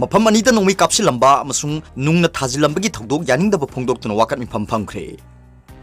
मफम अनीता नोंगमै कापसिलंबा अमसुंग नुंगना थाजिलंबगी थौदोक यानिंगदब फोंदोक्तुना वाकत मिफम फंखरे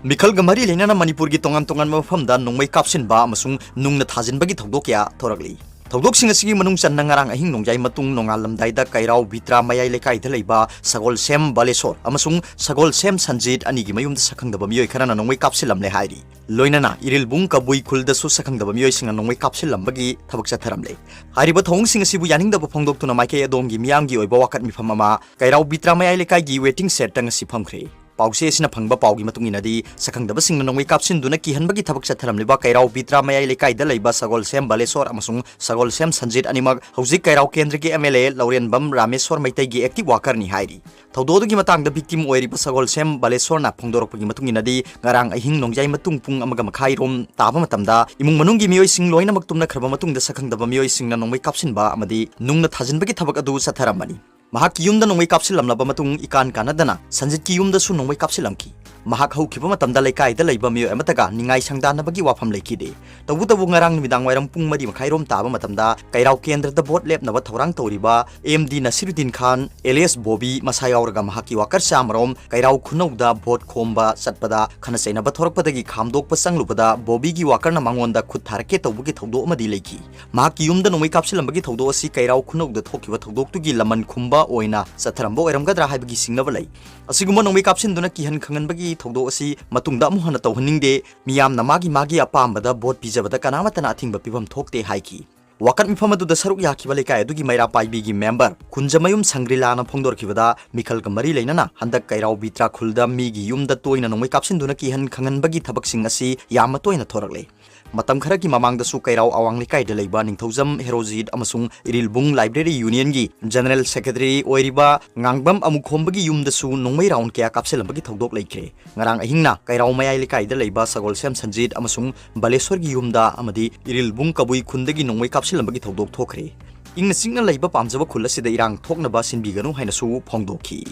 मिखल गमरी लेना मणिपुर की तोंगान तोंगान मफमदा नोंगमै कापसिनबा अमसुंग नुंगना थाजिनबगी थौदोक या थोरगली थौदोकसिंग असिगी मनुंग चन्ना ngarang ahing nongjai matung nongalamdaida kairau bitra mayai lekai da leiba sagol sem balesor amasung sagol sem sanjit ani gi mayum da sakhangdaba miyoi kharana nongmai kapsilamle hairi loinana irilbung kabui khulda su sakhangdaba miyoi singa nongmai kapsilambagi thabak chatharamle hariba thong sing asibu yaningdaba phongdoktuna maike adongi miyamgi oiba wakat mifamama kairau bitra mayai lekai gi waiting set tang asi phamkhre पाउसे सिना फंगबा पाउगी मतुंग इनादी सखंगदब सिंग नोंगै कापसिन दुना किहनबगी थबक चथरमलिबा कैराव बित्रा मयाई लेकाइदा लैबा सगोल सेम Baleshwar अमसुंग Sagol same Sanjeet अनिमग हौजिक कैराव केंद्र के MLA लौरेन बम रामेश्वर मैतै गी active worker नि हाइरी थौदोदुगी मतंग the victim ओइरिबा सगोल सेम बालेश्वर ना फोंदोरपगी मतुंग इनादी ngarang ahing nongjai matung pung amaga makhai rom taba matamda imung manunggi miyoi sing loina maktumna khraba matung da sakhangdaba miyoi sing na nongmai kapsinba amadi nungna thajinbagi thabak adu satharamani mahak yumda nongmai kapsilamlaba matung ikan kanadana sanjit ki yumda su nongmai kapsilamki mahak haukiba matamda lekai da leiba miyoi amataga ningai sangdanabagi wafam leikide tabu ngarang midang wairam pung madi makhai rom taba matamda kairau kendra da bot lep naba thorang toriba MD Nasiruddin Khan Elias Bobby masayauraga mahaki wakar samrom kairau khunauda bot khomba satpada khana sainaba thorakpadagi khamdokpa sanglubada Bobby gi wakar na mangonda khut tharake tawbugi thawdo amadi leiki mahaki yumda nongmai kapsilambagi thawdo asi kairau khunauda thokiba thawdoktugi laman khumba OINA satharambo oiramgadra haibagi singnaba lei asiguma nongmai kapsinduna kihan khanganbagi thawdo asi matungda amuhana tawhaningde miyamna magi apambada bot pijabada kanamatana athingba pibam thokte haiki wakat mifamadu da saruk yakiba lekai adugi maira paibi gi member kunjamayum sangrila na phongdorkibada mikhal ga mari leinana handak kairau bitra khulda mi gi yumda toina nongmai kapsinduna kihan khanganbagi thabak sing asi yama toina thorakle matam khara ki mamang da su kairau awang lekai da leiba ningthaujam herojit amasung irilbung library union gi general secretary oiriba ngangbam amukhombagi yum da su nongmai round kya kapselambagi thodok leikre ngarang ahingna kairau mayai lekai da leiba sagol sem sanjit amasung baleswar gi yumda amadi irilbung kabui khundagi nongmai kapselambagi thodok thokre ingna singna leiba pamjaba khulasida irang thoknaba sinbiganu haina su phongdokhi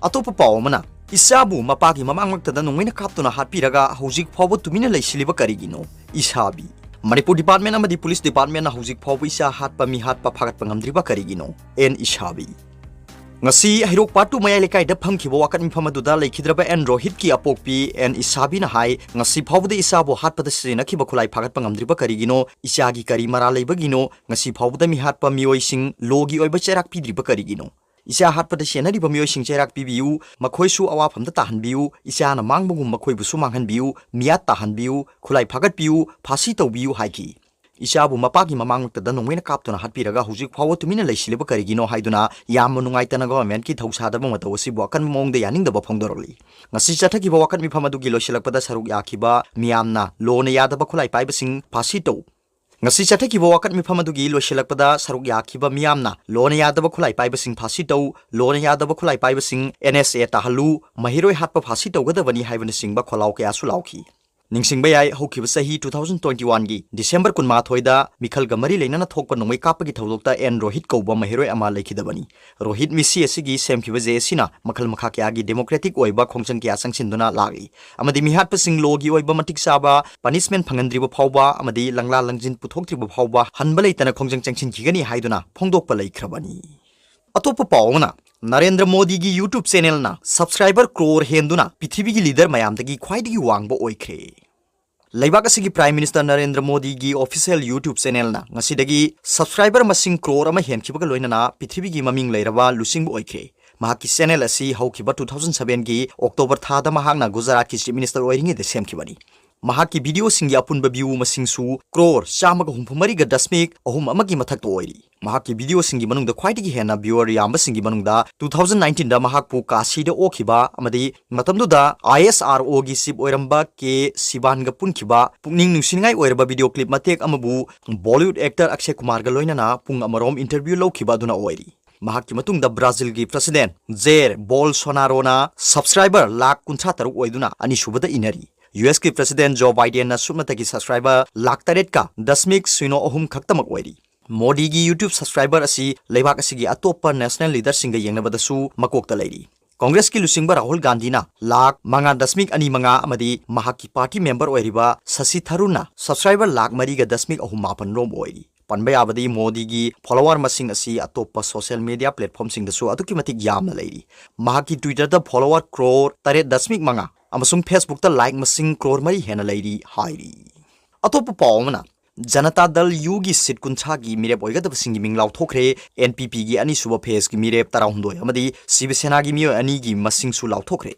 atopa pawmana isabu mapagi mamangmaktada nongmaina kaptuna hatpiraga hojik phawba tumina leisiliba karigino isabi Manipur department amadi police department na hojik phawba isa hatpa mi hatpa phagatpa ngamdriba karigino en isabi ngasi hirok patu mayai lekai da phamkhiba wakat mifamaduda leikhidraba en Rohit ki apokpi en isabi na hai ngasi phawba da isabu hatpa da sina khiba khulai phagatpa ngamdriba karigino isagi kari mara leibagino ngasi phawba da mi hatpa miyoi sing logi oiba cherak pidriba karigino isa hatpada senari ba miyoi sing cherak pibiu makhoi su awafamda tahanbiu isa na mangbugum makhoi busu manghanbiu miyat tahanbiu khulai phagat piu phasi tawbiu haiki isa bu mapagi mamangta da nongmena kaptuna hatpiraga hujik phawo tumina leisileba karigino haiduna yam nungaitana government ki thausa da bamata wasi bokan mongda yaning da ba phongdoroli ngasi chathaki ba wakat mi phamadu gi loisilakpada saruk yakhiba miyamna lona yadaba khulai paibasing phasi taw ngasi chathaki ba wakat mifamadugi loisilakpada saruk yakhiba miyamna lona yadaba khulai paibasing phasi taw lona yadaba khulai paibasing NSA tahalu mahiroi hatpa phasi tawgadabani haibana singba kholaw kya su lauki ningsingba yai hokiba sahi 2021 gi December 18 da mikhal ga mari leinana thokpa nongmai kapagi thodokta en Rohit kauba mahiroi ama lekhidabani Rohit misi asigi semkhiba je sina makhal makha kya gi democratic oiba khongchang kya sangsinduna lagi amadi mihat pasing logi oiba matik saba punishment phangandriba phawba amadi langla langjin puthoktriba phawba hanba leitana khongjang changsin khigani haiduna phongdokpa leikhrabani atopa pawna Narendra Modi gi YouTube channel na subscriber crore henduna Prithvi gi leader mayamdagi khwaidagi wangba oikre Laibak asigi Prime Minister Narendra Modi gi official YouTube channel na ngasidagi subscriber masing crore ama henkibaga loinana Prithvi gi maming leiraba lusingbu oikre mahaki channel asi haukiba 2007 gi October thada mahakna Gujarat ki Chief Minister oiringe de semkibani mahaki video singi apunba view masingsu crore chamaga humphumari ga dasmik ahum amagi mathak to oiri mahaki video singi manungda khwaidagi hena viewer yamba singi manungda 2019 da mahakpu Kashi da okhiba amadi matamdu da ISRO gi sip oiramba ke Siban ga punkhiba pungning nungsingai oiraba video clip matek amabu Bollywood actor Akshay Kumar ga loinana pung amarom interview lokhiba duna oiri mahaki matungda Brazil gi president Jair Bolsonaro na subscriber lakh 63 oiduna ani subada inari US ki president Joe Biden na sumnatagi subscriber lakh 8 ka dasmik suino ahum khaktamak oiri Modi gi YouTube subscriber asi leibak asigi atoppa national leader singa yengnabada su makokta leiri Congress ki lusingba Rahul Gandhi na lakh manga dasmik ani manga amadi mahaki party member oiriba Sasi Tharuna subscriber lakh 3 ga dasmik ahum mapan rom oiri पनबा याबदी मोदी की follower मसिंग असी अतोप social media platform सिंग दसु अदुकी मतिक यामना लेरी महाकी Twitter दा follower crore 3.5 अमसुंग Facebook दा like मसिंग crore मरी हेना लेरी हाइरी अतोप पावमना Janata Dal you की seat कुंछा की मिरेप ओइगदबसिंग Ming लाउथोखरे NPP की अनी सुब फेस की मिरेप 13 अमदी शिवसेना की मियो अनी की मसिंग सु लाउथोखरे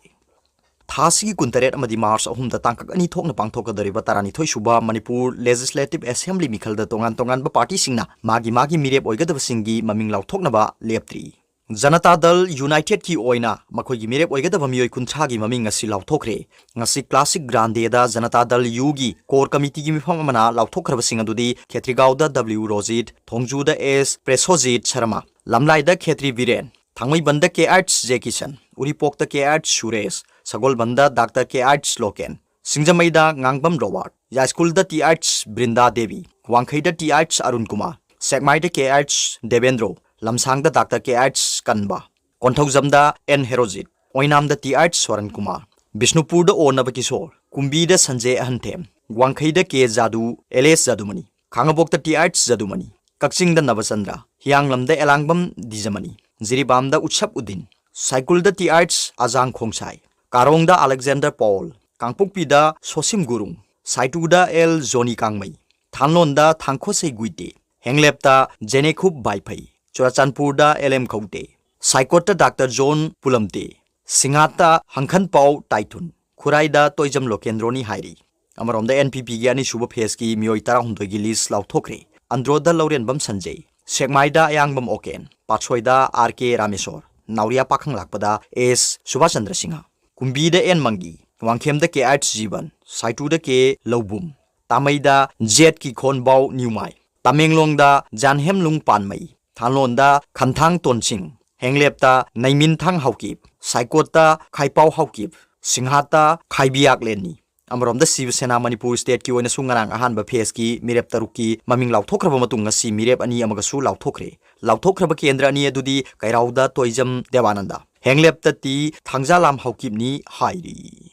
थासी कुंतरेट अमदी मार्च अहुम दा तांकक अनी थोकना पांगथोकदरिबा 12 सुबा मणिपुर लेजिस्लेटिव असेंबली मिखल दा तोंगान तोंगान बा पार्टी सिंगना मागी मिरेप ओइगदबसिंग की ममिंग लाउथोकनबा लेप्त्री जनता दल यूनाइटेड की ओइना मखोई की मिरेप ओइगदब मियोय कुंछा की ममिंग असी लाउथोखरे ngasi क्लासिक ग्रांडे दा जनता दल यू की कोर कमिटी की मिफम अमना लाउथोखरबसिंग अदुदी खेत्रीगाव दा डब्ल्यू रोजित थोंगजू दा एस प्रेसोजित शर्मा लमलाई दा खेत्री बीरेन थांगमई बंद के आर्ट्स जे किशन उरीपोक दा के आर्ट्स सुरेश सगोल बंद डॉक्टर के आर्ट्स लोकेन सिंगजमई दा ngangbam रोवार्ड या स्कूल दा टी आर्ट्स बृंदा देवी वांखई दा टी आर्ट्स अरुण कुमार सेगमाई दा के आर्ट्स देवेंद्रो लमसांग दा डॉक्टर के आर्ट्स कनबा कोंथौजम दा एन हेरोजित ओइनाम दा टी आर्ट्स स्वरन कुमार बिष्णुपुर दा ओ नव किशोर कुंबी दा संजय अहंथेम वांखई दा के जादू एलेस जादूमणि खांगबोक दा टी आर्ट्स जादूमणि कक्सिंग दा नवचंद्र हियांगलम दा एलांगबम दिजमणि जिरीबाम दा उत्सव उद्दीन साइकुल दा टी आर्ट्स आजांग खोंगसाई कारोंग दा अलेक्जेंडर पॉल कांगपुकपी दा सोसिम गुरुंग साइटू दा एल जोनी कांगमई थानलोन दा थांगखोसै गुइते हेंगलेप दा जेनेखुब बाइफई चुराचानपुर दा एलएम खौते साइकोट डॉक्टर जोन पुलमते सिंगाता हंखन पाव टाइथुन खुराइदा तोइजम लोकेंद्रोनी हाइरी अमरोमदा एनपीपी की अनी सुब फेस की मियोय 13 की लिस्ट लाउथोखरे अंद्रोदा लौरेनबम संजय सेगमाइदा अयांगबम ओकेन पाछोइदा आरके रामेश्वर नावरिया पाखंग लाकपदा एस सुभाष चंद्र सिंह कुंबीदा एन मंगी वांखेमदा के आर्ट्स जीवन साइटूदा के लौबुम तामैदा जेट की खोनबाव न्यूमाई तामेंगलोंगदा जानहेमलुंग पानमई थानलोंदा खंथांग तोनसिंग हेंगलेपता नैमिनथांग हाउकिप साइकोटा खाइपाव हाउकिप सिंहाता खाइबियाक लेनी अमरोमदा शिवसेना मणिपुर स्टेट की ओइना सुंगरांग अहानबा फेस की मिरेप तरुकी ममिंग लाउथोखरबा मतुंग ngasi मिरेप अनि अमगसु लाउथोखरे लाउथोखरबा केंद्र अनि अदुदी कैराउदा तोइजम देवानंदा हेंगलेपता ती थांगजालाम हाउकिपनी हाइरी